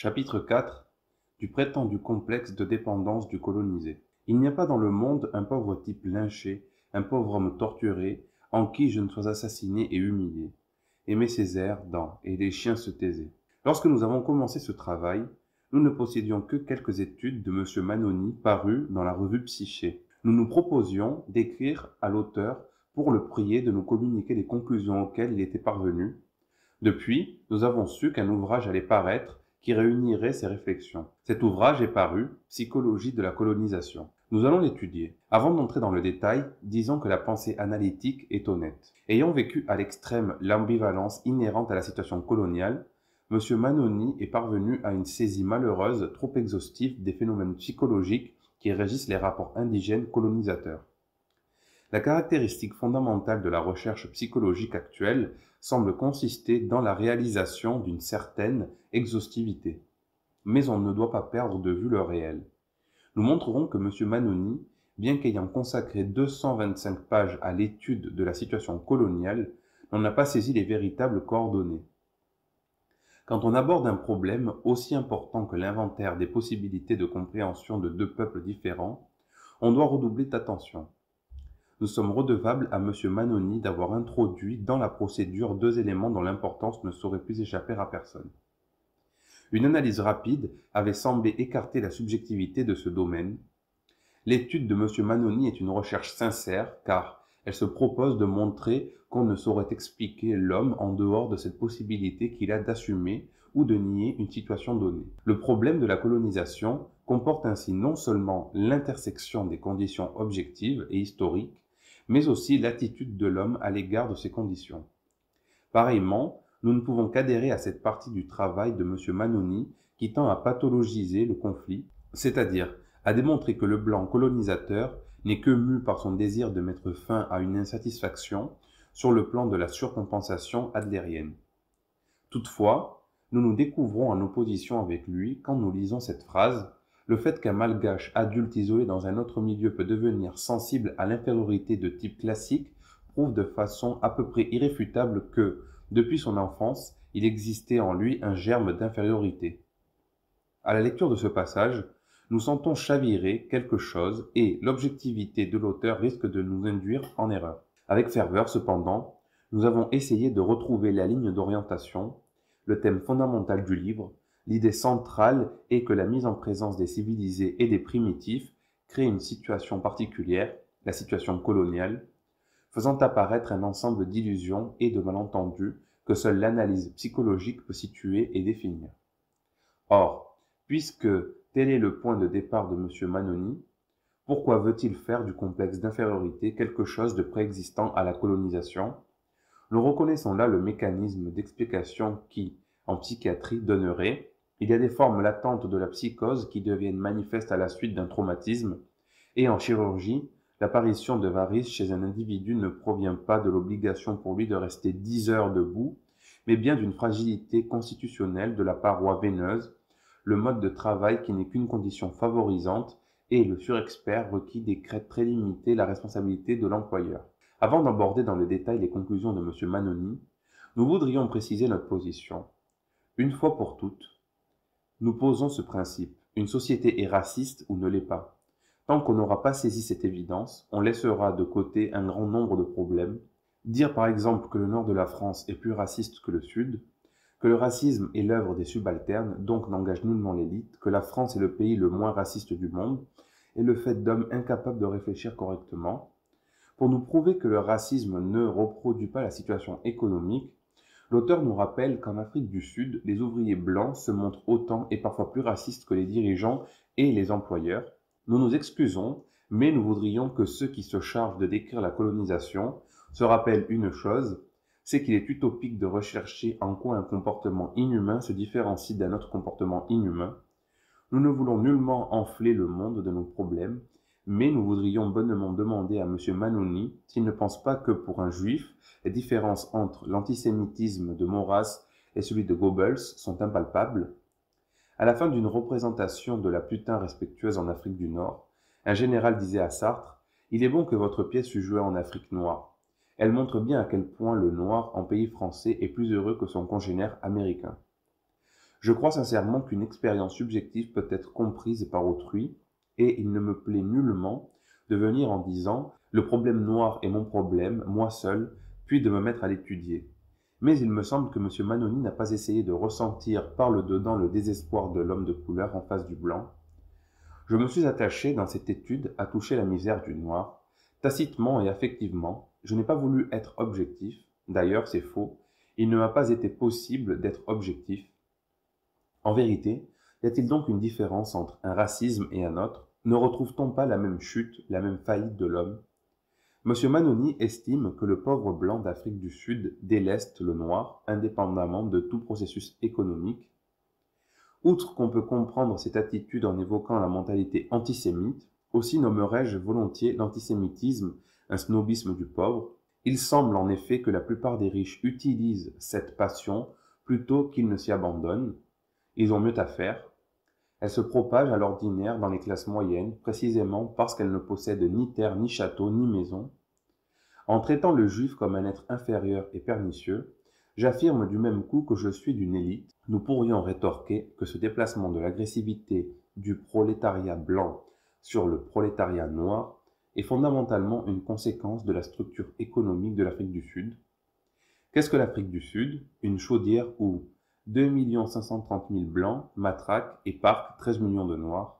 Chapitre 4 du prétendu complexe de dépendance du colonisé. Il n'y a pas dans le monde un pauvre type lynché, un pauvre homme torturé, en qui je ne sois assassiné et humilié. Aimé Césaire dans Et les chiens se taisaient. Lorsque nous avons commencé ce travail, nous ne possédions que quelques études de M. Manoni parues dans la revue Psyché. Nous nous proposions d'écrire à l'auteur pour le prier de nous communiquer les conclusions auxquelles il était parvenu. Depuis, nous avons su qu'un ouvrage allait paraître qui réunirait ces réflexions. Cet ouvrage est paru, Psychologie de la colonisation. Nous allons l'étudier. Avant d'entrer dans le détail, disons que la pensée analytique est honnête. Ayant vécu à l'extrême l'ambivalence inhérente à la situation coloniale, M. Manoni est parvenu à une saisie malheureuse trop exhaustive des phénomènes psychologiques qui régissent les rapports indigènes colonisateurs. La caractéristique fondamentale de la recherche psychologique actuelle semble consister dans la réalisation d'une certaine exhaustivité. Mais on ne doit pas perdre de vue le réel. Nous montrerons que M. Manoni, bien qu'ayant consacré 225 pages à l'étude de la situation coloniale, n'en a pas saisi les véritables coordonnées. Quand on aborde un problème aussi important que l'inventaire des possibilités de compréhension de deux peuples différents, on doit redoubler d'attention. Nous sommes redevables à M. Manoni d'avoir introduit dans la procédure deux éléments dont l'importance ne saurait plus échapper à personne. Une analyse rapide avait semblé écarter la subjectivité de ce domaine. L'étude de M. Manoni est une recherche sincère car elle se propose de montrer qu'on ne saurait expliquer l'homme en dehors de cette possibilité qu'il a d'assumer ou de nier une situation donnée. Le problème de la colonisation comporte ainsi non seulement l'intersection des conditions objectives et historiques, mais aussi l'attitude de l'homme à l'égard de ces conditions. Pareillement, nous ne pouvons qu'adhérer à cette partie du travail de M. Manoni qui tend à pathologiser le conflit, c'est-à-dire à démontrer que le blanc colonisateur n'est que mu par son désir de mettre fin à une insatisfaction sur le plan de la surcompensation adlérienne. Toutefois, nous nous découvrons en opposition avec lui quand nous lisons cette phrase: le fait qu'un malgache adulte isolé dans un autre milieu peut devenir sensible à l'infériorité de type classique prouve de façon à peu près irréfutable que, depuis son enfance, il existait en lui un germe d'infériorité. À la lecture de ce passage, nous sentons chavirer quelque chose et l'objectivité de l'auteur risque de nous induire en erreur. Avec ferveur, cependant, nous avons essayé de retrouver la ligne d'orientation, le thème fondamental du livre. L'idée centrale est que la mise en présence des civilisés et des primitifs crée une situation particulière, la situation coloniale, faisant apparaître un ensemble d'illusions et de malentendus que seule l'analyse psychologique peut situer et définir. Or, puisque tel est le point de départ de M. Manoni, pourquoi veut-il faire du complexe d'infériorité quelque chose de préexistant à la colonisation? Nous reconnaissons là le mécanisme d'explication qui, en psychiatrie, donnerait: il y a des formes latentes de la psychose qui deviennent manifestes à la suite d'un traumatisme, et en chirurgie, l'apparition de varices chez un individu ne provient pas de l'obligation pour lui de rester 10 heures debout, mais bien d'une fragilité constitutionnelle de la paroi veineuse, le mode de travail qui n'est qu'une condition favorisante, et le surexpert requis décrète très limité la responsabilité de l'employeur. Avant d'aborder dans le détail les conclusions de M. Manoni, nous voudrions préciser notre position. Une fois pour toutes, nous posons ce principe: une société est raciste ou ne l'est pas. Tant qu'on n'aura pas saisi cette évidence, on laissera de côté un grand nombre de problèmes. Dire par exemple que le nord de la France est plus raciste que le sud, que le racisme est l'œuvre des subalternes, donc n'engage nullement l'élite, que la France est le pays le moins raciste du monde, est le fait d'hommes incapables de réfléchir correctement. Pour nous prouver que le racisme ne reproduit pas la situation économique, l'auteur nous rappelle qu'en Afrique du Sud, les ouvriers blancs se montrent autant et parfois plus racistes que les dirigeants et les employeurs. Nous nous excusons, mais nous voudrions que ceux qui se chargent de décrire la colonisation se rappellent une chose, c'est qu'il est utopique de rechercher en quoi un comportement inhumain se différencie d'un autre comportement inhumain. Nous ne voulons nullement enfler le monde de nos problèmes, mais nous voudrions bonnement demander à M. Manoni s'il ne pense pas que pour un juif, les différences entre l'antisémitisme de Maurras et celui de Goebbels sont impalpables. À la fin d'une représentation de la putain respectueuse en Afrique du Nord, un général disait à Sartre: « Il est bon que votre pièce fût jouée en Afrique noire. Elle montre bien à quel point le noir en pays français est plus heureux que son congénère américain. » Je crois sincèrement qu'une expérience subjective peut être comprise par autrui, et il ne me plaît nullement de venir en disant le problème noir est mon problème, moi seul, puis de me mettre à l'étudier. Mais il me semble que M. Manoni n'a pas essayé de ressentir par le dedans le désespoir de l'homme de couleur en face du blanc. Je me suis attaché dans cette étude à toucher la misère du noir, tacitement et affectivement. Je n'ai pas voulu être objectif, d'ailleurs c'est faux, il ne m'a pas été possible d'être objectif. En vérité, y a-t-il donc une différence entre un racisme et un autre? Ne retrouve-t-on pas la même chute, la même faillite de l'homme? Monsieur Manoni estime que le pauvre blanc d'Afrique du Sud déleste le noir, indépendamment de tout processus économique. Outre qu'on peut comprendre cette attitude en évoquant la mentalité antisémite, aussi nommerais-je volontiers l'antisémitisme un snobisme du pauvre. Il semble en effet que la plupart des riches utilisent cette passion plutôt qu'ils ne s'y abandonnent. Ils ont mieux à faire. Elle se propage à l'ordinaire dans les classes moyennes, précisément parce qu'elles ne possèdent ni terre, ni château, ni maison. En traitant le juif comme un être inférieur et pernicieux, j'affirme du même coup que je suis d'une élite. Nous pourrions rétorquer que ce déplacement de l'agressivité du prolétariat blanc sur le prolétariat noir est fondamentalement une conséquence de la structure économique de l'Afrique du Sud. Qu'est-ce que l'Afrique du Sud? Une chaudière où 2 530 000 blancs matraquent et parquent 13 millions de noirs.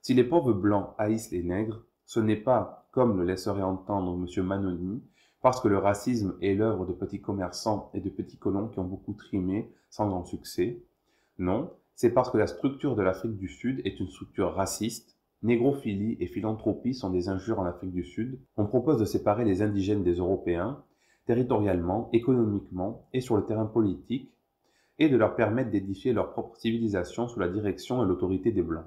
Si les pauvres blancs haïssent les nègres, ce n'est pas, comme le laisserait entendre M. Manoni, parce que le racisme est l'œuvre de petits commerçants et de petits colons qui ont beaucoup trimé sans grand succès. Non, c'est parce que la structure de l'Afrique du Sud est une structure raciste. Négrophilie et philanthropie sont des injures en Afrique du Sud. On propose de séparer les indigènes des Européens, territorialement, économiquement et sur le terrain politique, et de leur permettre d'édifier leur propre civilisation sous la direction et l'autorité des Blancs,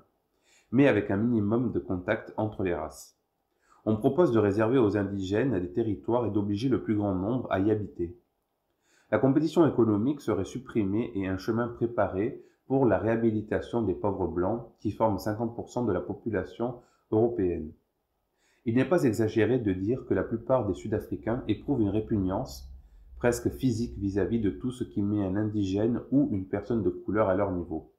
mais avec un minimum de contact entre les races. On propose de réserver aux indigènes des territoires et d'obliger le plus grand nombre à y habiter. La compétition économique serait supprimée et un chemin préparé pour la réhabilitation des pauvres blancs qui forment 50% de la population européenne. Il n'est pas exagéré de dire que la plupart des Sud-Africains éprouvent une répugnance presque physique vis-à-vis de tout ce qui met un indigène ou une personne de couleur à leur niveau.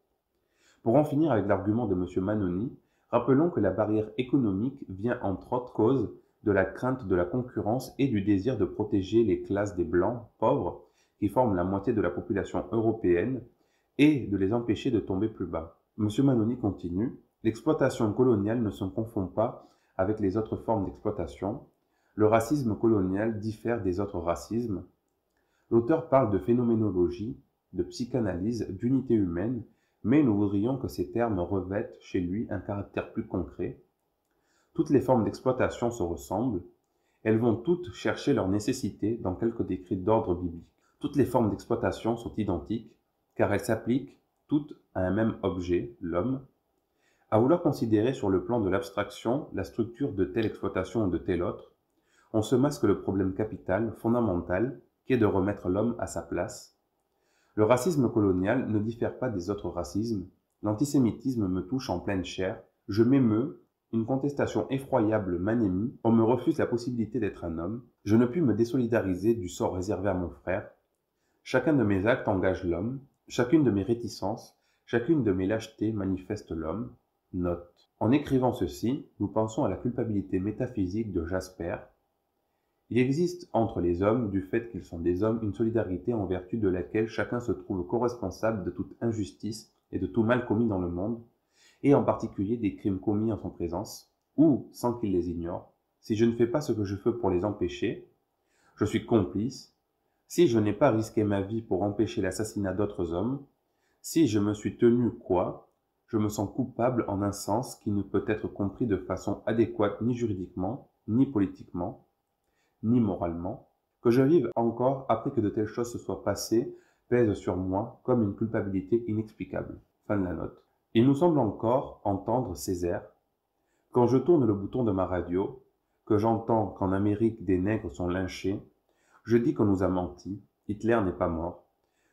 Pour en finir avec l'argument de M. Manoni, rappelons que la barrière économique vient entre autres causes de la crainte de la concurrence et du désir de protéger les classes des blancs pauvres qui forment la moitié de la population européenne et de les empêcher de tomber plus bas. M. Manoni continue, l'exploitation coloniale ne se confond pas avec les autres formes d'exploitation. Le racisme colonial diffère des autres racismes. L'auteur parle de phénoménologie, de psychanalyse, d'unité humaine, mais nous voudrions que ces termes revêtent chez lui un caractère plus concret. Toutes les formes d'exploitation se ressemblent, elles vont toutes chercher leur nécessité dans quelques décrets d'ordre biblique. Toutes les formes d'exploitation sont identiques, car elles s'appliquent toutes à un même objet, l'homme. À vouloir considérer sur le plan de l'abstraction la structure de telle exploitation ou de telle autre, on se masque le problème capital, fondamental, qui est de remettre l'homme à sa place. Le racisme colonial ne diffère pas des autres racismes. L'antisémitisme me touche en pleine chair. Je m'émeus, une contestation effroyable m'anémie. On me refuse la possibilité d'être un homme. Je ne puis me désolidariser du sort réservé à mon frère. Chacun de mes actes engage l'homme. Chacune de mes réticences, chacune de mes lâchetés manifeste l'homme. Note. En écrivant ceci, nous pensons à la culpabilité métaphysique de Jasper. Il existe entre les hommes, du fait qu'ils sont des hommes, une solidarité en vertu de laquelle chacun se trouve corresponsable de toute injustice et de tout mal commis dans le monde, et en particulier des crimes commis en son présence, ou sans qu'il les ignore. Si je ne fais pas ce que je fais pour les empêcher, je suis complice. Si je n'ai pas risqué ma vie pour empêcher l'assassinat d'autres hommes, si je me suis tenu quoi, je me sens coupable en un sens qui ne peut être compris de façon adéquate ni juridiquement, ni politiquement, ni moralement. Que je vive encore après que de telles choses se soient passées pèse sur moi comme une culpabilité inexplicable. Fin de la note. Il nous semble encore entendre Césaire. Quand je tourne le bouton de ma radio, que j'entends qu'en Amérique des nègres sont lynchés, je dis qu'on nous a menti, Hitler n'est pas mort.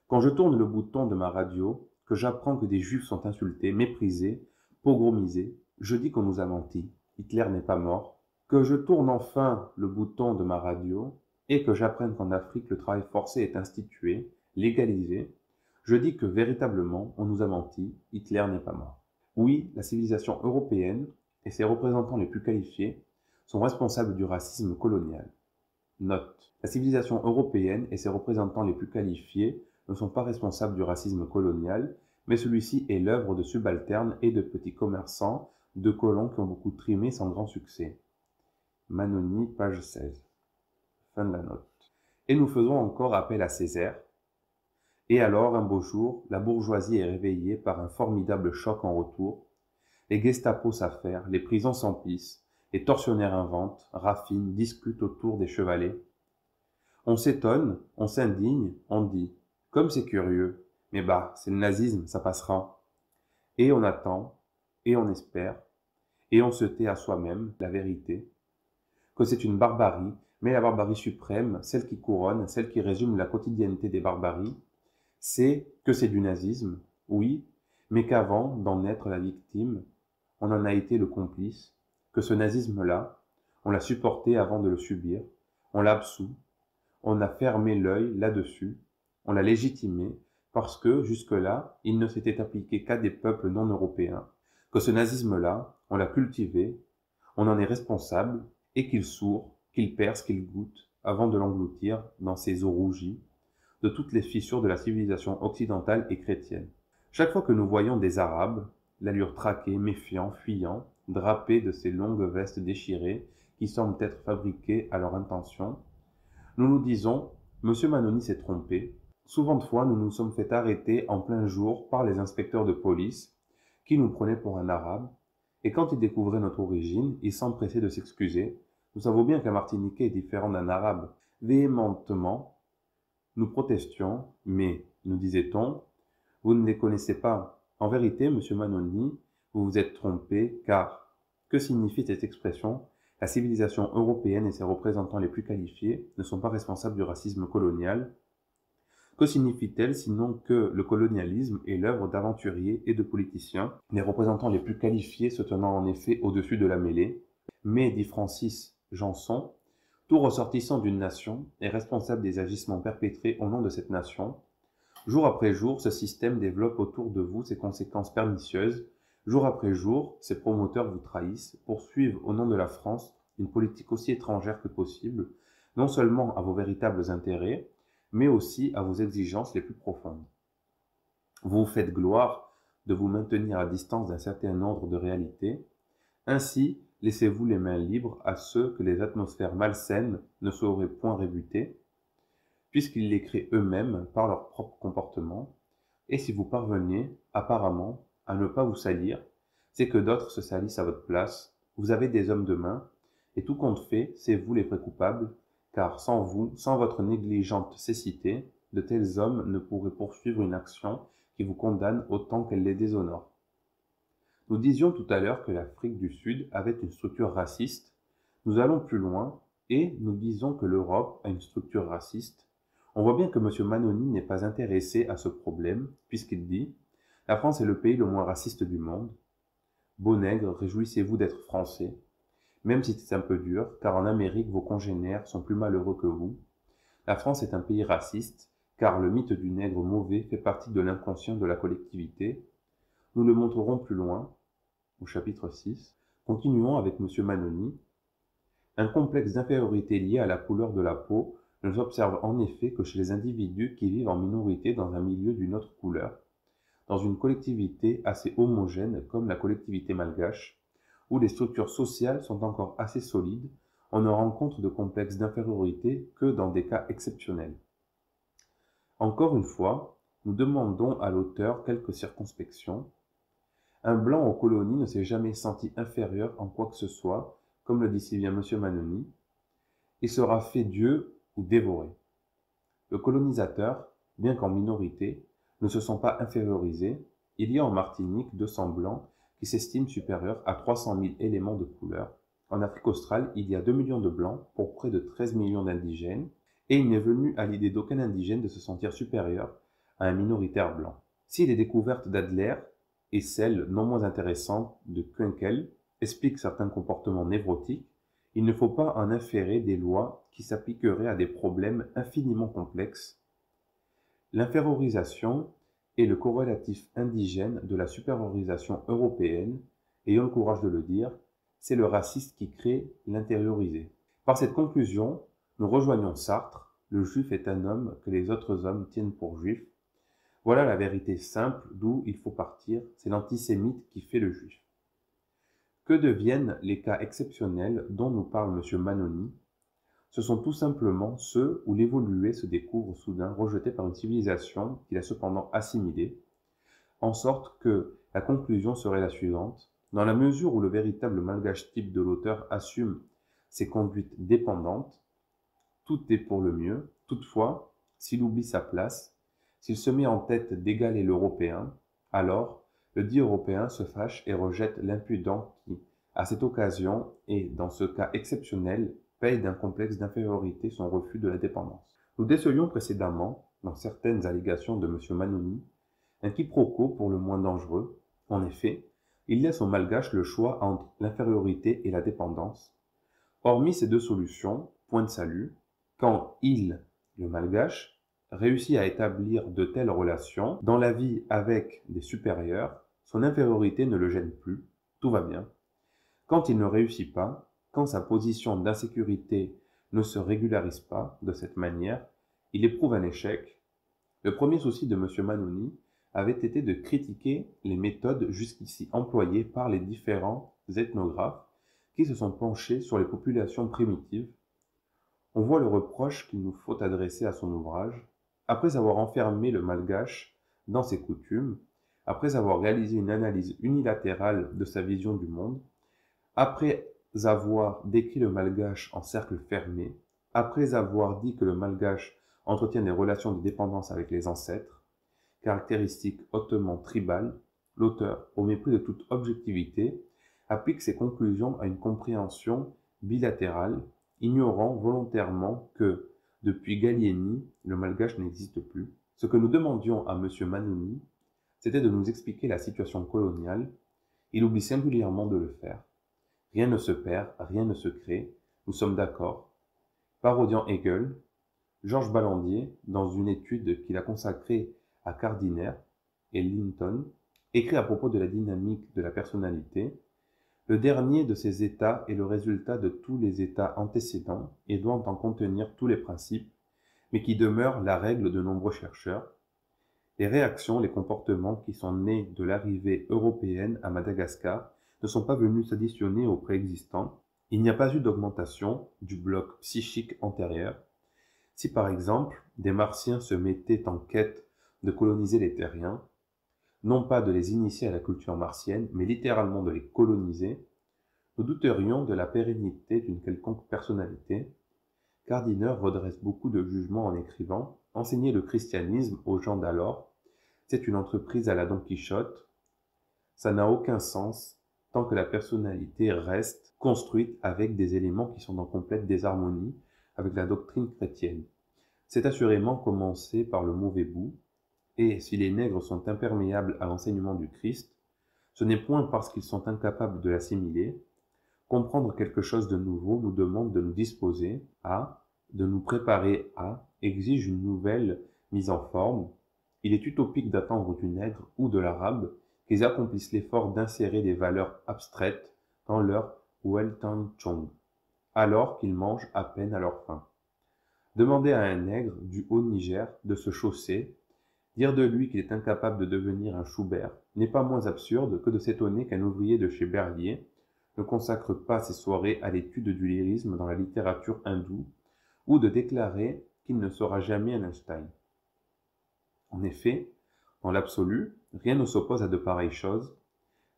Quand je tourne le bouton de ma radio, que j'apprends que des juifs sont insultés, méprisés, pogromisés, je dis qu'on nous a menti, Hitler n'est pas mort. Que je tourne enfin le bouton de ma radio et que j'apprenne qu'en Afrique le travail forcé est institué, légalisé, Je dis que véritablement, on nous a menti, Hitler n'est pas mort. Oui, la civilisation européenne et ses représentants les plus qualifiés sont responsables du racisme colonial. Note. La civilisation européenne et ses représentants les plus qualifiés ne sont pas responsables du racisme colonial, mais celui-ci est l'œuvre de subalternes et de petits commerçants, de colons qui ont beaucoup trimé sans grand succès. Manoni, page 16. Fin de la note. Et nous faisons encore appel à Césaire. Et alors, un beau jour, la bourgeoisie est réveillée par un formidable choc en retour. Les Gestapo s'affairent, les prisons s'emplissent, les tortionnaires inventent, raffinent, discutent autour des chevalets. On s'étonne, on s'indigne, on dit « Comme c'est curieux, mais bah, c'est le nazisme, ça passera. » Et on attend, et on espère, et on se tait à soi-même la vérité, que c'est une barbarie, mais la barbarie suprême, celle qui couronne, celle qui résume la quotidienneté des barbaries, c'est que c'est du nazisme, oui, mais qu'avant d'en être la victime, on en a été le complice, que ce nazisme-là, on l'a supporté avant de le subir, on l'a absous, on a fermé l'œil là-dessus, on l'a légitimé, parce que, jusque-là, il ne s'était appliqué qu'à des peuples non européens, que ce nazisme-là, on l'a cultivé, on en est responsable, et qu'il sourd, qu'il perce, qu'il goûte, avant de l'engloutir dans ses eaux rougies, de toutes les fissures de la civilisation occidentale et chrétienne. Chaque fois que nous voyons des Arabes, l'allure traquée, méfiants, fuyants, drapés de ces longues vestes déchirées qui semblent être fabriquées à leur intention, nous nous disons « Monsieur Manoni s'est trompé ». Souvent de fois, nous nous sommes fait arrêter en plein jour par les inspecteurs de police qui nous prenaient pour un Arabe, et quand ils découvraient notre origine, ils s'empressaient de s'excuser. Nous savons bien qu'un Martiniquais est différent d'un Arabe. Véhémentement, nous protestions, mais, nous disait-on, vous ne les connaissez pas. En vérité, monsieur Manoni, vous vous êtes trompé, car que signifie cette expression? La civilisation européenne et ses représentants les plus qualifiés ne sont pas responsables du racisme colonial. Que signifie-t-elle sinon que le colonialisme est l'œuvre d'aventuriers et de politiciens, les représentants les plus qualifiés se tenant en effet au-dessus de la mêlée? Mais, dit Francis Janson, tout ressortissant d'une nation est responsable des agissements perpétrés au nom de cette nation. Jour après jour, ce système développe autour de vous ses conséquences pernicieuses. Jour après jour, ses promoteurs vous trahissent, poursuivent au nom de la France une politique aussi étrangère que possible, non seulement à vos véritables intérêts, mais aussi à vos exigences les plus profondes. Vous vous faites gloire de vous maintenir à distance d'un certain ordre de réalités. Ainsi, laissez-vous les mains libres à ceux que les atmosphères malsaines ne sauraient point rébuter, puisqu'ils les créent eux-mêmes par leur propre comportement, et si vous parvenez, apparemment, à ne pas vous salir, c'est que d'autres se salissent à votre place, vous avez des hommes de main, et tout compte fait, c'est vous les vrais coupables, car sans vous, sans votre négligente cécité, de tels hommes ne pourraient poursuivre une action qui vous condamne autant qu'elle les déshonore. Nous disions tout à l'heure que l'Afrique du Sud avait une structure raciste. Nous allons plus loin et nous disons que l'Europe a une structure raciste. On voit bien que M. Manoni n'est pas intéressé à ce problème, puisqu'il dit « La France est le pays le moins raciste du monde. Beaux nègres, réjouissez-vous d'être français, même si c'est un peu dur, car en Amérique, vos congénères sont plus malheureux que vous. La France est un pays raciste, car le mythe du nègre mauvais fait partie de l'inconscient de la collectivité. Nous le montrerons plus loin, au chapitre 6. Continuons avec M. Manoni. Un complexe d'infériorité lié à la couleur de la peau ne s'observe en effet que chez les individus qui vivent en minorité dans un milieu d'une autre couleur, dans une collectivité assez homogène comme la collectivité malgache, où les structures sociales sont encore assez solides, on ne rencontre de complexe d'infériorité que dans des cas exceptionnels. Encore une fois, nous demandons à l'auteur quelques circonspection. Un blanc aux colonies ne s'est jamais senti inférieur en quoi que ce soit, comme le dit si bien M. Manoni, et sera fait Dieu ou dévoré. Le colonisateur, bien qu'en minorité, ne se sent pas infériorisé. Il y a en Martinique 200 blancs qui s'estiment supérieurs à 300 000 éléments de couleur. En Afrique australe, il y a 2 millions de blancs pour près de 13 millions d'indigènes, et il n'est venu à l'idée d'aucun indigène de se sentir supérieur à un minoritaire blanc. Si les découvertes d'Adler et celles non moins intéressantes de Kuenkel expliquent certains comportements névrotiques, il ne faut pas en inférer des lois qui s'appliqueraient à des problèmes infiniment complexes. L'infériorisation est le corrélatif indigène de la supériorisation européenne, ayons le courage de le dire, c'est le raciste qui crée l'intériorisé. Par cette conclusion, nous rejoignons Sartre, le juif est un homme que les autres hommes tiennent pour juif. Voilà la vérité simple d'où il faut partir, c'est l'antisémite qui fait le juif. Que deviennent les cas exceptionnels dont nous parle M. Manoni? Ce sont tout simplement ceux où l'évolué se découvre soudain rejeté par une civilisation qu'il a cependant assimilée, en sorte que la conclusion serait la suivante. Dans la mesure où le véritable malgache type de l'auteur assume ses conduites dépendantes, tout est pour le mieux. Toutefois, s'il oublie sa place, s'il se met en tête d'égaler l'Européen, alors le dit Européen se fâche et rejette l'impudent qui, à cette occasion et dans ce cas exceptionnel, paye d'un complexe d'infériorité son refus de la dépendance. Nous décelions précédemment, dans certaines allégations de M. Manoni, un quiproquo pour le moins dangereux. En effet, il laisse au malgache le choix entre l'infériorité et la dépendance. Hormis ces deux solutions, point de salut, quand il, le malgache, réussit à établir de telles relations dans la vie avec des supérieurs, son infériorité ne le gêne plus, tout va bien. Quand il ne réussit pas, quand sa position d'insécurité ne se régularise pas de cette manière, il éprouve un échec. Le premier souci de M. Manoni avait été de critiquer les méthodes jusqu'ici employées par les différents ethnographes qui se sont penchés sur les populations primitives. On voit le reproche qu'il nous faut adresser à son ouvrage. Après avoir enfermé le malgache dans ses coutumes, après avoir réalisé une analyse unilatérale de sa vision du monde, après avoir décrit le malgache en cercle fermé, après avoir dit que le malgache entretient des relations de dépendance avec les ancêtres, caractéristique hautement tribale, l'auteur, au mépris de toute objectivité, applique ses conclusions à une compréhension bilatérale, ignorant volontairement que, depuis Gallieni, le malgache n'existe plus. Ce que nous demandions à M. Manoni, c'était de nous expliquer la situation coloniale. Il oublie singulièrement de le faire. Rien ne se perd, rien ne se crée, nous sommes d'accord. Parodiant Hegel, Georges Ballandier, dans une étude qu'il a consacrée à Gardiner et Linton, écrit à propos de la dynamique de la personnalité: le dernier de ces états est le résultat de tous les états antécédents et doit en contenir tous les principes, mais qui demeure la règle de nombreux chercheurs. Les réactions, les comportements qui sont nés de l'arrivée européenne à Madagascar ne sont pas venus s'additionner aux préexistants. Il n'y a pas eu d'augmentation du bloc psychique antérieur. Si par exemple, des Martiens se mettaient en quête de coloniser les Terriens, non pas de les initier à la culture martienne, mais littéralement de les coloniser, nous douterions de la pérennité d'une quelconque personnalité. Gardiner redresse beaucoup de jugements en écrivant « Enseigner le christianisme aux gens d'alors, c'est une entreprise à la Don Quichotte. Ça n'a aucun sens tant que la personnalité reste construite avec des éléments qui sont en complète désharmonie avec la doctrine chrétienne. C'est assurément commencé par le mauvais bout, et si les nègres sont imperméables à l'enseignement du Christ, ce n'est point parce qu'ils sont incapables de l'assimiler. Comprendre quelque chose de nouveau nous demande de nous disposer à, de nous préparer à, exige une nouvelle mise en forme. Il est utopique d'attendre du nègre ou de l'arabe qu'ils accomplissent l'effort d'insérer des valeurs abstraites dans leur Weltanschauung, alors qu'ils mangent à peine à leur faim. Demander à un nègre du Haut-Niger de se chausser, dire de lui qu'il est incapable de devenir un Schubert, n'est pas moins absurde que de s'étonner qu'un ouvrier de chez Berlier ne consacre pas ses soirées à l'étude du lyrisme dans la littérature hindoue, ou de déclarer qu'il ne sera jamais un Einstein. En effet, dans l'absolu, rien ne s'oppose à de pareilles choses,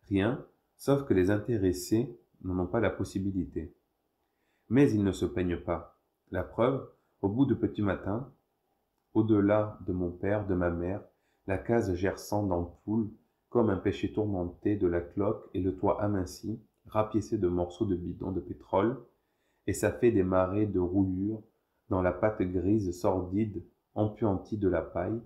rien, sauf que les intéressés n'en ont pas la possibilité. Mais ils ne se peignent pas. La preuve, au bout de petit matin, au-delà de mon père, de ma mère, la case gerçant d'ampoule, comme un péché tourmenté de la cloque et le toit aminci, rapiécé de morceaux de bidon de pétrole, et ça fait des marées de rouillure dans la pâte grise sordide, empuantie de la paille,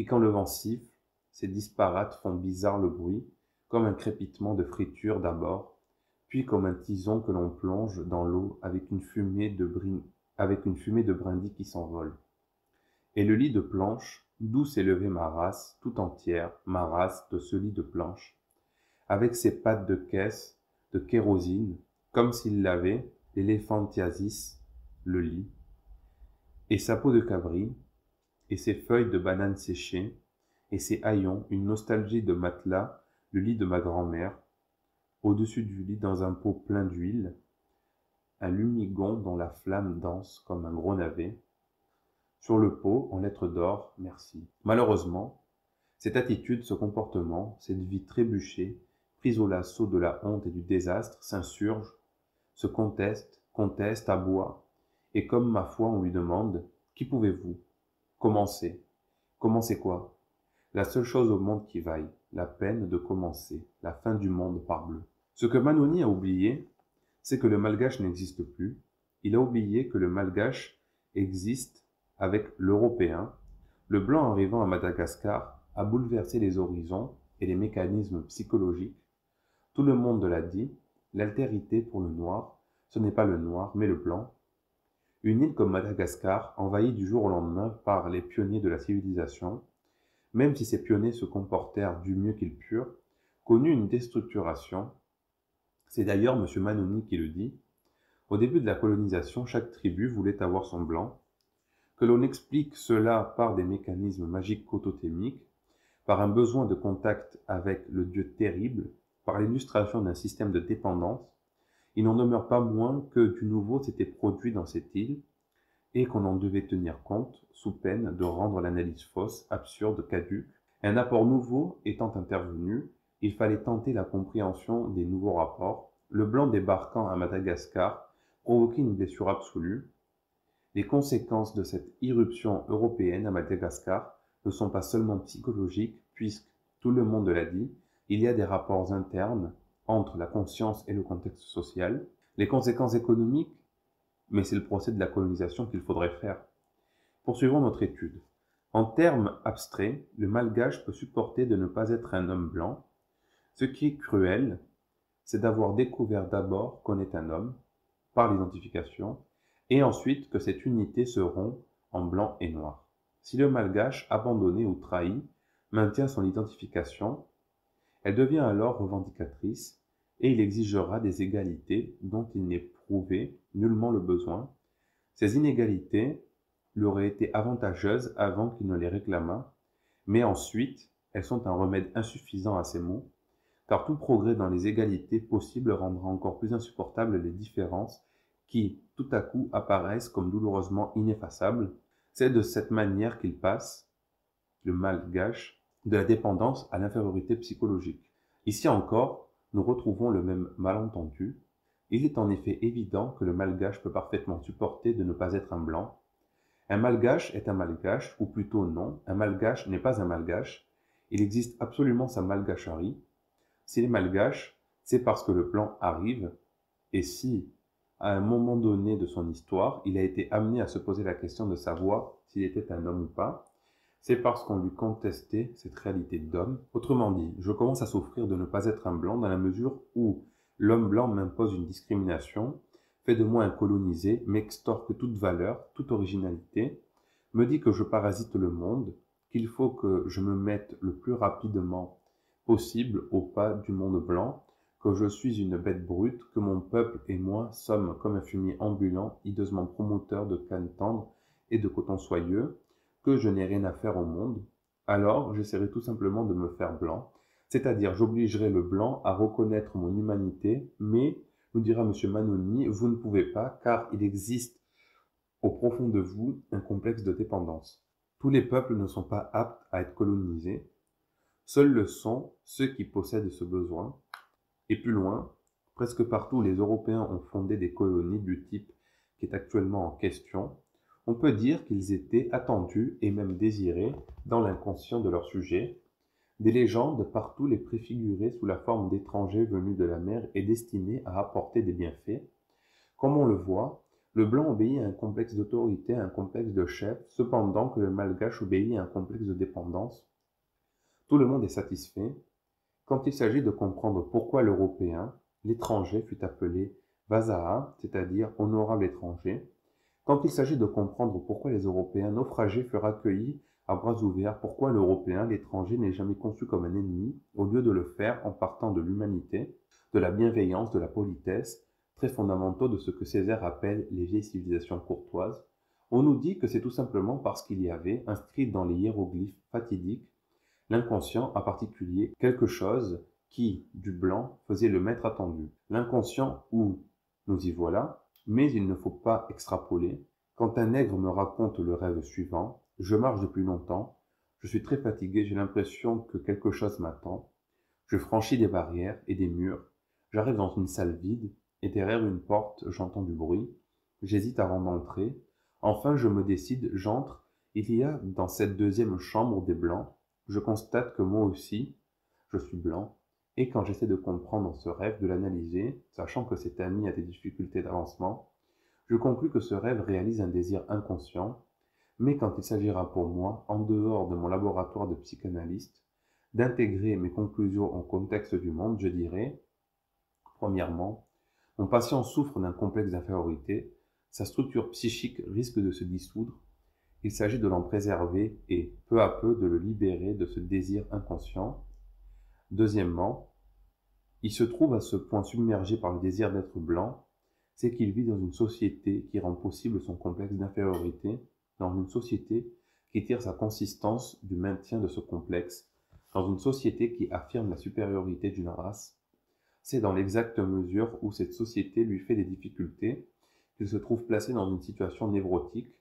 et quand le vent siffle, ces disparates font bizarre le bruit, comme un crépitement de friture d'abord, puis comme un tison que l'on plonge dans l'eau avec une fumée de brindilles qui s'envole. Et le lit de planche, d'où s'élevait ma race tout entière, ma race de ce lit de planche, avec ses pattes de caisse, de kérosine, comme s'il l'avait, l'éléphantiasis, le lit, et sa peau de cabri, et ses feuilles de banane séchées, et ses haillons, une nostalgie de matelas, le lit de ma grand-mère, au-dessus du lit dans un pot plein d'huile, un lumigon dont la flamme danse comme un gros navet, sur le pot, en lettres d'or, merci. Malheureusement, cette attitude, ce comportement, cette vie trébuchée, prise au lasso de la honte et du désastre, s'insurge, se conteste, aboie, et comme ma foi on lui demande « Qui pouvez-vous » Commencer. Commencer quoi? La seule chose au monde qui vaille, la peine de commencer, la fin du monde parbleu. Ce que Manoni a oublié, c'est que le malgache n'existe plus. Il a oublié que le malgache existe avec l'européen. Le blanc arrivant à Madagascar a bouleversé les horizons et les mécanismes psychologiques. Tout le monde l'a dit, l'altérité pour le noir, ce n'est pas le noir, mais le blanc. Une île comme Madagascar, envahie du jour au lendemain par les pionniers de la civilisation, même si ces pionniers se comportèrent du mieux qu'ils purent, connut une déstructuration. C'est d'ailleurs M. Manoni qui le dit. Au début de la colonisation, chaque tribu voulait avoir son blanc. Que l'on explique cela par des mécanismes magiques totémiques, par un besoin de contact avec le Dieu terrible, par l'illustration d'un système de dépendance, il n'en demeure pas moins que du nouveau s'était produit dans cette île et qu'on en devait tenir compte sous peine de rendre l'analyse fausse, absurde, caduque. Un apport nouveau étant intervenu, il fallait tenter la compréhension des nouveaux rapports. Le blanc débarquant à Madagascar provoquait une blessure absolue. Les conséquences de cette irruption européenne à Madagascar ne sont pas seulement psychologiques, puisque, tout le monde l'a dit, il y a des rapports internes entre la conscience et le contexte social. Les conséquences économiques, mais c'est le procès de la colonisation qu'il faudrait faire. Poursuivons notre étude. En termes abstraits, le malgache peut supporter de ne pas être un homme blanc. Ce qui est cruel, c'est d'avoir découvert d'abord qu'on est un homme, par l'identification, et ensuite que cette unité se rompt en blanc et noir. Si le malgache, abandonné ou trahi, maintient son identification, elle devient alors revendicatrice, et il exigera des égalités dont il n'est prouvé nullement le besoin. Ces inégalités lui auraient été avantageuses avant qu'il ne les réclamât, mais ensuite, elles sont un remède insuffisant à ces maux, car tout progrès dans les égalités possibles rendra encore plus insupportables les différences qui, tout à coup, apparaissent comme douloureusement ineffaçables. C'est de cette manière qu'il passe, le malgache, de la dépendance à l'infériorité psychologique. Ici encore, nous retrouvons le même malentendu. Il est en effet évident que le malgache peut parfaitement supporter de ne pas être un blanc. Un malgache est un malgache, ou plutôt non, un malgache n'est pas un malgache. Il existe absolument sa malgacherie. S'il est malgache, c'est parce que le blanc arrive, et si, à un moment donné de son histoire, il a été amené à se poser la question de savoir s'il était un homme ou pas, c'est parce qu'on lui contestait cette réalité d'homme. Autrement dit, je commence à souffrir de ne pas être un blanc dans la mesure où l'homme blanc m'impose une discrimination, fait de moi un colonisé, m'extorque toute valeur, toute originalité, me dit que je parasite le monde, qu'il faut que je me mette le plus rapidement possible au pas du monde blanc, que je suis une bête brute, que mon peuple et moi sommes comme un fumier ambulant, hideusement promoteur de canne tendre et de coton soyeux, que je n'ai rien à faire au monde, alors j'essaierai tout simplement de me faire blanc, c'est-à-dire j'obligerai le blanc à reconnaître mon humanité, mais, nous dira M. Manoni, vous ne pouvez pas, car il existe au profond de vous un complexe de dépendance. Tous les peuples ne sont pas aptes à être colonisés, seuls le sont ceux qui possèdent ce besoin, et plus loin, presque partout les Européens ont fondé des colonies du type qui est actuellement en question. On peut dire qu'ils étaient attendus et même désirés dans l'inconscient de leurs sujets. Des légendes partout les préfiguraient sous la forme d'étrangers venus de la mer et destinés à apporter des bienfaits. Comme on le voit, le blanc obéit à un complexe d'autorité, à un complexe de chef, cependant que le malgache obéit à un complexe de dépendance. Tout le monde est satisfait. Quand il s'agit de comprendre pourquoi l'Européen, l'étranger, fut appelé Vazaha, c'est-à-dire honorable étranger, quand il s'agit de comprendre pourquoi les Européens naufragés furent accueillis à bras ouverts pourquoi l'Européen, l'étranger, n'est jamais conçu comme un ennemi, au lieu de le faire en partant de l'humanité, de la bienveillance, de la politesse, très fondamentaux de ce que Césaire appelle les vieilles civilisations courtoises. On nous dit que c'est tout simplement parce qu'il y avait, inscrit dans les hiéroglyphes fatidiques, l'inconscient en particulier, quelque chose qui, du blanc, faisait le maître attendu. L'inconscient où, nous y voilà, mais il ne faut pas extrapoler. Quand un nègre me raconte le rêve suivant, je marche depuis longtemps, je suis très fatigué, j'ai l'impression que quelque chose m'attend. Je franchis des barrières et des murs, j'arrive dans une salle vide, et derrière une porte, j'entends du bruit. J'hésite avant d'entrer. Enfin, je me décide, j'entre. Il y a dans cette deuxième chambre des blancs. Je constate que moi aussi, je suis blanc. Et quand j'essaie de comprendre ce rêve, de l'analyser, sachant que cet ami a des difficultés d'avancement, je conclus que ce rêve réalise un désir inconscient, mais quand il s'agira pour moi, en dehors de mon laboratoire de psychanalyste, d'intégrer mes conclusions au contexte du monde, je dirais, premièrement, mon patient souffre d'un complexe d'infériorité, sa structure psychique risque de se dissoudre, il s'agit de l'en préserver et, peu à peu, de le libérer de ce désir inconscient. Deuxièmement, il se trouve à ce point submergé par le désir d'être blanc, c'est qu'il vit dans une société qui rend possible son complexe d'infériorité, dans une société qui tire sa consistance du maintien de ce complexe, dans une société qui affirme la supériorité d'une race. C'est dans l'exacte mesure où cette société lui fait des difficultés qu'il se trouve placé dans une situation névrotique.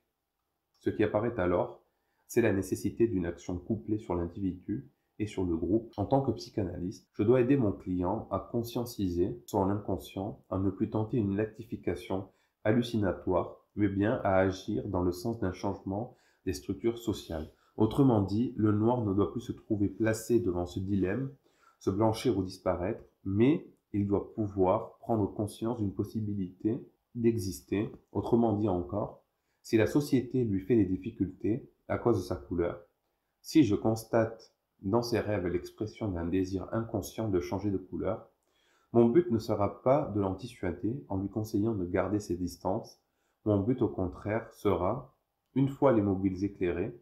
Ce qui apparaît alors, c'est la nécessité d'une action couplée sur l'individu et sur le groupe. En tant que psychanalyste, je dois aider mon client à conscientiser son inconscient, à ne plus tenter une lactification hallucinatoire, mais bien à agir dans le sens d'un changement des structures sociales. Autrement dit, le noir ne doit plus se trouver placé devant ce dilemme, se blanchir ou disparaître, mais il doit pouvoir prendre conscience d'une possibilité d'exister. Autrement dit encore, si la société lui fait des difficultés à cause de sa couleur, si je constate dans ses rêves l'expression d'un désir inconscient de changer de couleur, mon but ne sera pas de l'en dissuader en lui conseillant de garder ses distances. Mon but au contraire sera, une fois les mobiles éclairés,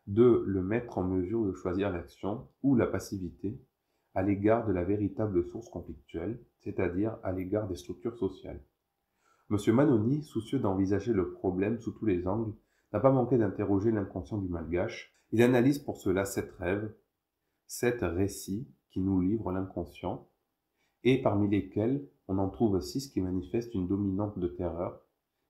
de le mettre en mesure de choisir l'action ou la passivité à l'égard de la véritable source conflictuelle, c'est-à-dire à l'égard des structures sociales. Monsieur Manoni, soucieux d'envisager le problème sous tous les angles, n'a pas manqué d'interroger l'inconscient du malgache. Il analyse pour cela 7 rêves, 7 récits qui nous livrent l'inconscient, et parmi lesquels on en trouve 6 qui manifestent une dominante de terreur.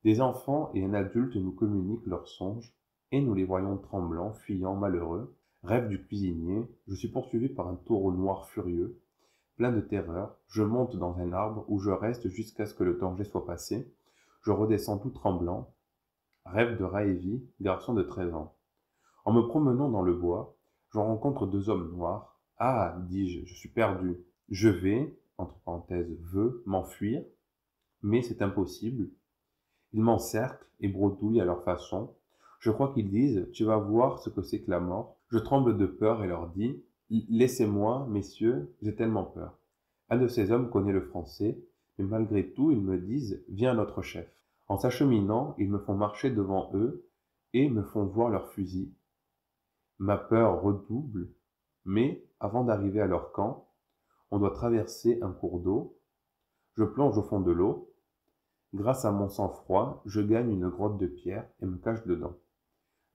Des enfants et un adulte nous communiquent leurs songes, et nous les voyons tremblants, fuyants, malheureux. Rêve du cuisinier, je suis poursuivi par un taureau noir furieux, plein de terreur, je monte dans un arbre où je reste jusqu'à ce que le danger soit passé. Je redescends tout tremblant. Rêve de Raévi, garçon de 13 ans. En me promenant dans le bois, je rencontre 2 hommes noirs. Ah, dis-je, je suis perdu. Je vais, entre parenthèses, veux, m'enfuir, mais c'est impossible. Ils m'encerclent et bredouillent à leur façon. Je crois qu'ils disent, tu vas voir ce que c'est que la mort. Je tremble de peur et leur dis, laissez-moi, messieurs, j'ai tellement peur. Un de ces hommes connaît le français, mais malgré tout, ils me disent, viens notre chef. En s'acheminant, ils me font marcher devant eux et me font voir leurs fusils. Ma peur redouble, mais avant d'arriver à leur camp, on doit traverser un cours d'eau. Je plonge au fond de l'eau. Grâce à mon sang-froid, je gagne une grotte de pierre et me cache dedans.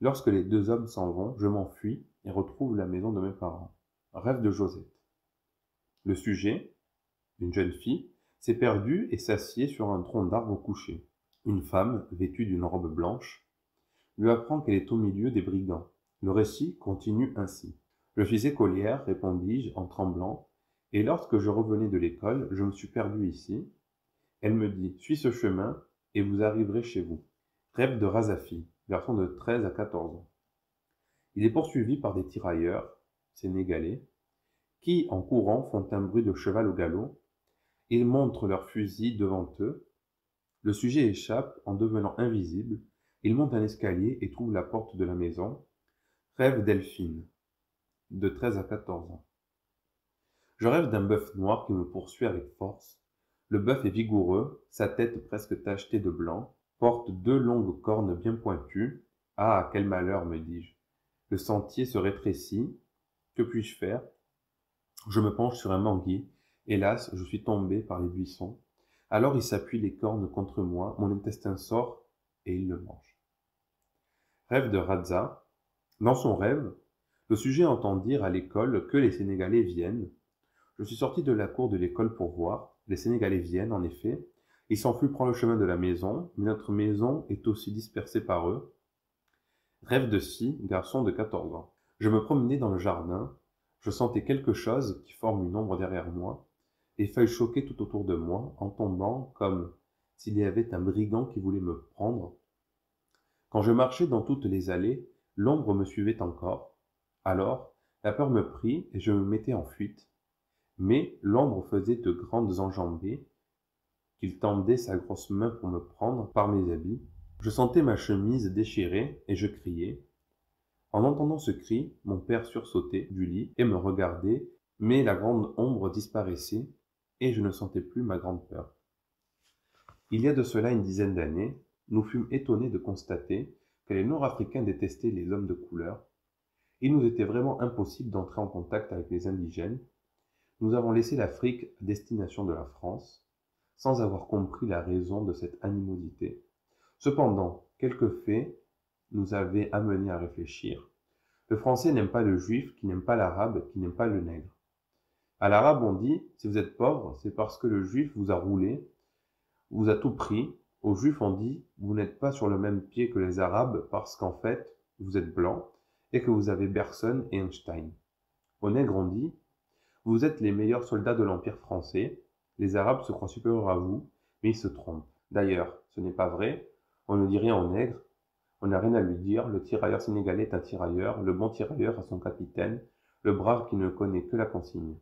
Lorsque les 2 hommes s'en vont, je m'enfuis et retrouve la maison de mes parents. Rêve de Josette. Le sujet, une jeune fille, s'est perdue et s'assied sur un tronc d'arbre couché. Une femme, vêtue d'une robe blanche, lui apprend qu'elle est au milieu des brigands. Le récit continue ainsi. Je suis écolière, répondis-je en tremblant, et lorsque je revenais de l'école, je me suis perdue ici. Elle me dit, suis ce chemin et vous arriverez chez vous. Rêve de Razafi, garçon de 13 à 14 ans. Il est poursuivi par des tirailleurs, sénégalais, qui, en courant, font un bruit de cheval au galop. Ils montrent leurs fusils devant eux. Le sujet échappe en devenant invisible. Il monte un escalier et trouve la porte de la maison. Rêve Delphine, de 13 à 14 ans. Je rêve d'un bœuf noir qui me poursuit avec force. Le bœuf est vigoureux, sa tête presque tachetée de blanc, porte 2 longues cornes bien pointues. Ah, quel malheur, me dis-je. Le sentier se rétrécit. Que puis-je faire? Je me penche sur un manguier. Hélas, je suis tombé par les buissons. Alors il s'appuie les cornes contre moi, mon intestin sort et il le mange. Rêve de Radza. Dans son rêve, le sujet entend dire à l'école que les Sénégalais viennent. Je suis sorti de la cour de l'école pour voir. Les Sénégalais viennent, en effet. Ils s'enfuient, prend le chemin de la maison, mais notre maison est aussi dispersée par eux. Rêve de fille, garçon de 14 ans. Je me promenais dans le jardin. Je sentais quelque chose qui forme une ombre derrière moi. Les feuilles choquaient tout autour de moi, en tombant comme s'il y avait un brigand qui voulait me prendre. Quand je marchais dans toutes les allées, l'ombre me suivait encore. Alors, la peur me prit et je me mettais en fuite. Mais l'ombre faisait de grandes enjambées, qu'il tendait sa grosse main pour me prendre par mes habits. Je sentais ma chemise déchirée et je criais. En entendant ce cri, mon père sursautait du lit et me regardait, mais la grande ombre disparaissait et je ne sentais plus ma grande peur. Il y a de cela une dizaine d'années, nous fûmes étonnés de constater que les Nord-Africains détestaient les hommes de couleur. Il nous était vraiment impossible d'entrer en contact avec les indigènes. Nous avons laissé l'Afrique à destination de la France, sans avoir compris la raison de cette animosité. Cependant, quelques faits nous avaient amenés à réfléchir. Le Français n'aime pas le Juif, qui n'aime pas l'Arabe, qui n'aime pas le Nègre. À l'Arabe, on dit, si vous êtes pauvre, c'est parce que le Juif vous a roulé, vous a tout pris. Aux Juifs, on dit, vous n'êtes pas sur le même pied que les Arabes parce qu'en fait, vous êtes blanc et que vous avez Bergson et Einstein. Aux Nègres, on dit, vous êtes les meilleurs soldats de l'Empire français. Les Arabes se croient supérieurs à vous, mais ils se trompent. D'ailleurs, ce n'est pas vrai. On ne dit rien aux Nègres. On n'a rien à lui dire. Le tirailleur sénégalais est un tirailleur. Le bon tirailleur a son capitaine. Le brave qui ne connaît que la consigne.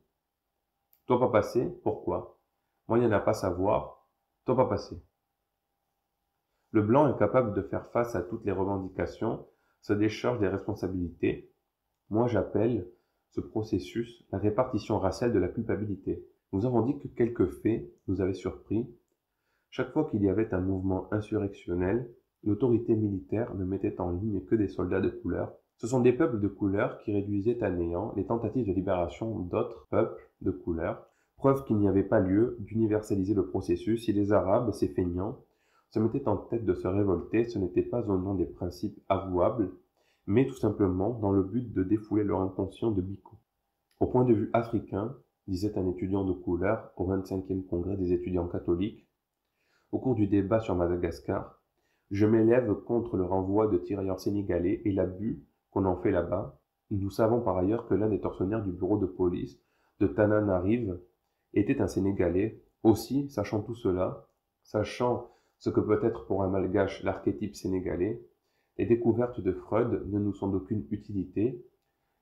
Toi pas passé, pourquoi? Moi, il n'y en a pas à savoir. Toi pas passé. Le blanc est capable de faire face à toutes les revendications, se décharge des responsabilités. Moi, j'appelle ce processus la répartition raciale de la culpabilité. Nous avons dit que quelques faits nous avaient surpris. Chaque fois qu'il y avait un mouvement insurrectionnel, l'autorité militaire ne mettait en ligne que des soldats de couleur. Ce sont des peuples de couleur qui réduisaient à néant les tentatives de libération d'autres peuples de couleur, preuve qu'il n'y avait pas lieu d'universaliser le processus si les Arabes, ces feignants, se mettaient en tête de se révolter. Ce n'était pas au nom des principes avouables, mais tout simplement dans le but de défouler leur inconscient de Biko. Au point de vue africain, disait un étudiant de couleur au 25e congrès des étudiants catholiques, au cours du débat sur Madagascar, je m'élève contre le renvoi de tirailleurs sénégalais et l'abus qu'on en fait là-bas. Nous savons par ailleurs que l'un des tortionnaires du bureau de police de Tananarive était un Sénégalais. Aussi, sachant tout cela, sachant ce que peut être pour un malgache l'archétype sénégalais, les découvertes de Freud ne nous sont d'aucune utilité.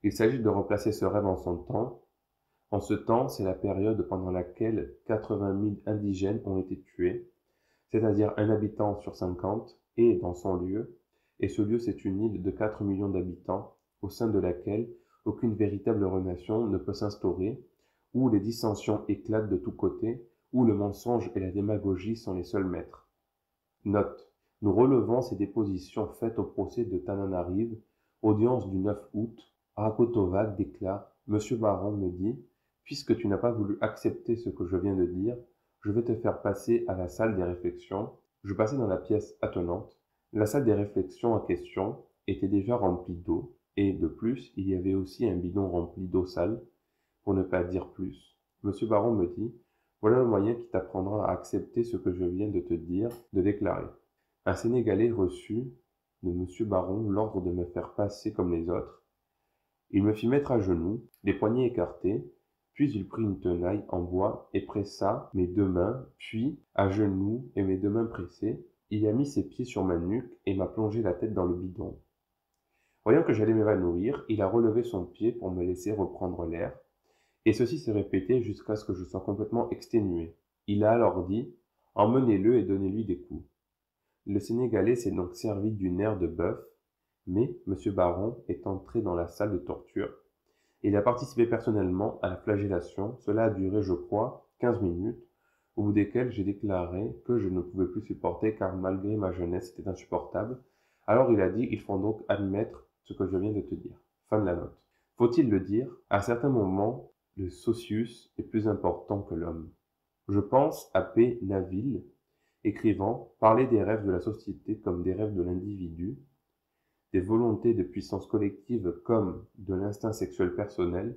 Il s'agit de replacer ce rêve en son temps. En ce temps, c'est la période pendant laquelle 80 000 indigènes ont été tués, c'est-à-dire un habitant sur 50, et dans son lieu, et ce lieu c'est une île de 4 millions d'habitants, au sein de laquelle aucune véritable relation ne peut s'instaurer, où les dissensions éclatent de tous côtés, où le mensonge et la démagogie sont les seuls maîtres. Note. Nous relevons ces dépositions faites au procès de Tananarive, audience du 9 août. Rakotovac déclare « Monsieur Baron me dit, puisque tu n'as pas voulu accepter ce que je viens de dire, je vais te faire passer à la salle des réflexions. » Je passai dans la pièce attenante. La salle des réflexions en question était déjà remplie d'eau, et de plus, il y avait aussi un bidon rempli d'eau sale, pour ne pas dire plus. Monsieur Baron me dit « Voilà le moyen qui t'apprendra à accepter ce que je viens de te dire, de déclarer. » Un Sénégalais reçut de Monsieur Baron l'ordre de me faire passer comme les autres. Il me fit mettre à genoux, les poignets écartés, puis il prit une tenaille en bois et pressa mes deux mains, puis, à genoux et mes deux mains pressées, il a mis ses pieds sur ma nuque et m'a plongé la tête dans le bidon. Voyant que j'allais m'évanouir, il a relevé son pied pour me laisser reprendre l'air, et ceci s'est répété jusqu'à ce que je sois complètement exténué. Il a alors dit « Emmenez-le et donnez-lui des coups. » Le Sénégalais s'est donc servi du nerf de bœuf, mais M. Baron est entré dans la salle de torture. Il a participé personnellement à la flagellation. Cela a duré, je crois, 15 minutes, au bout desquelles j'ai déclaré que je ne pouvais plus supporter car malgré ma jeunesse, c'était insupportable. Alors il a dit « Il faut donc admettre ce que je viens de te dire. » Fin de la note. Faut-il le dire, à certains moments, le socius est plus important que l'homme. Je pense à P. Naville, écrivant « Parler des rêves de la société comme des rêves de l'individu, des volontés de puissance collective comme de l'instinct sexuel personnel,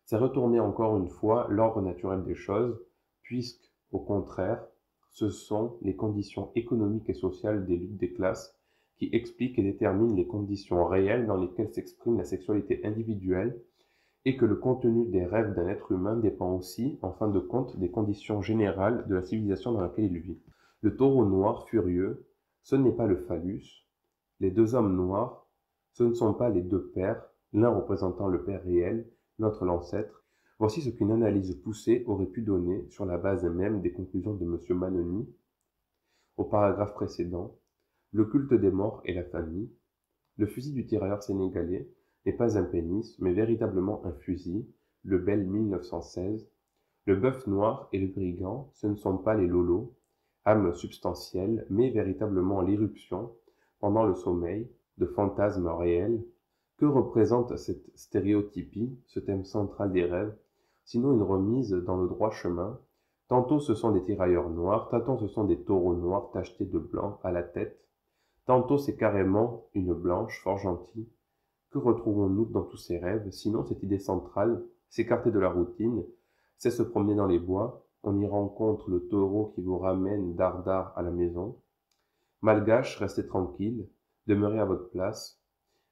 c'est retourner encore une fois l'ordre naturel des choses, puisque, au contraire, ce sont les conditions économiques et sociales des luttes des classes qui expliquent et déterminent les conditions réelles dans lesquelles s'exprime la sexualité individuelle, et que le contenu des rêves d'un être humain dépend aussi, en fin de compte, des conditions générales de la civilisation dans laquelle il vit. Le taureau noir furieux, ce n'est pas le phallus. Les deux hommes noirs, ce ne sont pas les deux pères, l'un représentant le père réel, l'autre l'ancêtre. Voici ce qu'une analyse poussée aurait pu donner sur la base même des conclusions de M. Manoni au paragraphe précédent. Le culte des morts et la famille. Le fusil du tirailleur sénégalais n'est pas un pénis, mais véritablement un fusil, le Bell 1916. Le bœuf noir et le brigand, ce ne sont pas les lolos, âmes substantielles, mais véritablement l'irruption, pendant le sommeil, de fantasmes réels. Que représente cette stéréotypie, ce thème central des rêves, sinon une remise dans le droit chemin? Tantôt ce sont des tirailleurs noirs, tantôt ce sont des taureaux noirs tachetés de blanc à la tête, tantôt c'est carrément une blanche fort gentille. Que retrouvons-nous dans tous ces rêves, sinon cette idée centrale, s'écarter de la routine, c'est se promener dans les bois, on y rencontre le taureau qui vous ramène dardard à la maison. Malgache, restez tranquille, demeurez à votre place.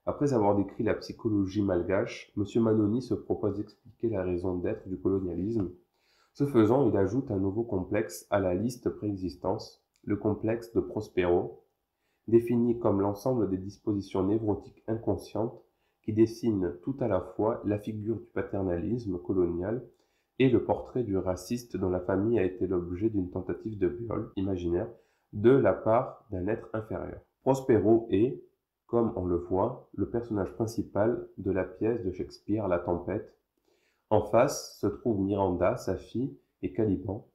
Après avoir décrit la psychologie malgache, M. Manoni se propose d'expliquer la raison d'être du colonialisme. Ce faisant, il ajoute un nouveau complexe à la liste préexistence, le complexe de Prospero, défini comme l'ensemble des dispositions névrotiques inconscientes qui dessinent tout à la fois la figure du paternalisme colonial et le portrait du raciste dont la famille a été l'objet d'une tentative de viol imaginaire de la part d'un être inférieur. Prospero est, comme on le voit, le personnage principal de la pièce de Shakespeare La Tempête. En face se trouvent Miranda, sa fille, et Caliban.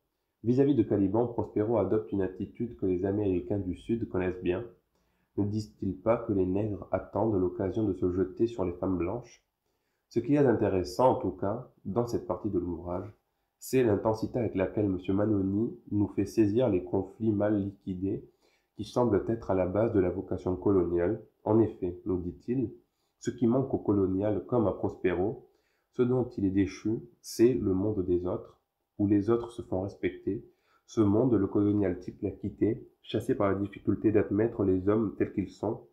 Vis-à-vis de Caliban, Prospero adopte une attitude que les Américains du Sud connaissent bien. Ne disent-ils pas que les nègres attendent l'occasion de se jeter sur les femmes blanches? Ce qu'il y a d'intéressant, en tout cas, dans cette partie de l'ouvrage, c'est l'intensité avec laquelle M. Manoni nous fait saisir les conflits mal liquidés qui semblent être à la base de la vocation coloniale. En effet, nous dit-il, ce qui manque au colonial comme à Prospero, ce dont il est déchu, c'est le monde des autres, où les autres se font respecter. Ce monde, le colonial type l'a quitté, chassé par la difficulté d'admettre les hommes tels qu'ils sont.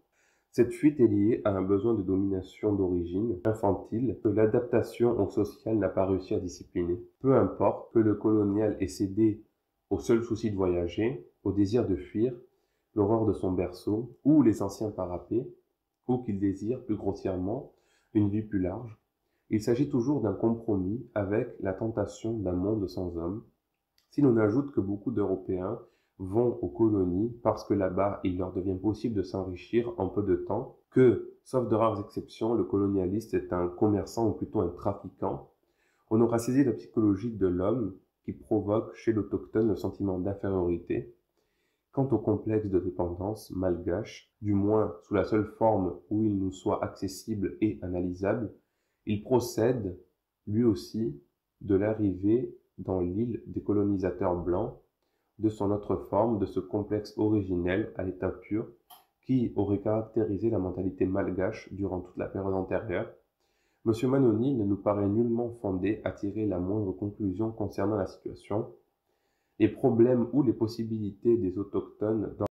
Cette fuite est liée à un besoin de domination d'origine infantile que l'adaptation au social n'a pas réussi à discipliner. Peu importe que le colonial ait cédé au seul souci de voyager, au désir de fuir, l'horreur de son berceau, ou les anciens parapets, ou qu'il désire, plus grossièrement, une vie plus large. Il s'agit toujours d'un compromis avec la tentation d'un monde sans hommes. Si l'on ajoute que beaucoup d'Européens vont aux colonies parce que là-bas il leur devient possible de s'enrichir en peu de temps, que, sauf de rares exceptions, le colonialiste est un commerçant ou plutôt un trafiquant, on aura saisi la psychologie de l'homme qui provoque chez l'autochtone le sentiment d'infériorité. Quant au complexe de dépendance malgache, du moins sous la seule forme où il nous soit accessible et analysable, il procède, lui aussi, de l'arrivée dans l'île des colonisateurs blancs, de son autre forme, de ce complexe originel à l'état pur, qui aurait caractérisé la mentalité malgache durant toute la période antérieure. M. Manoni ne nous paraît nullement fondé à tirer la moindre conclusion concernant la situation. Les problèmes ou les possibilités des autochtones dans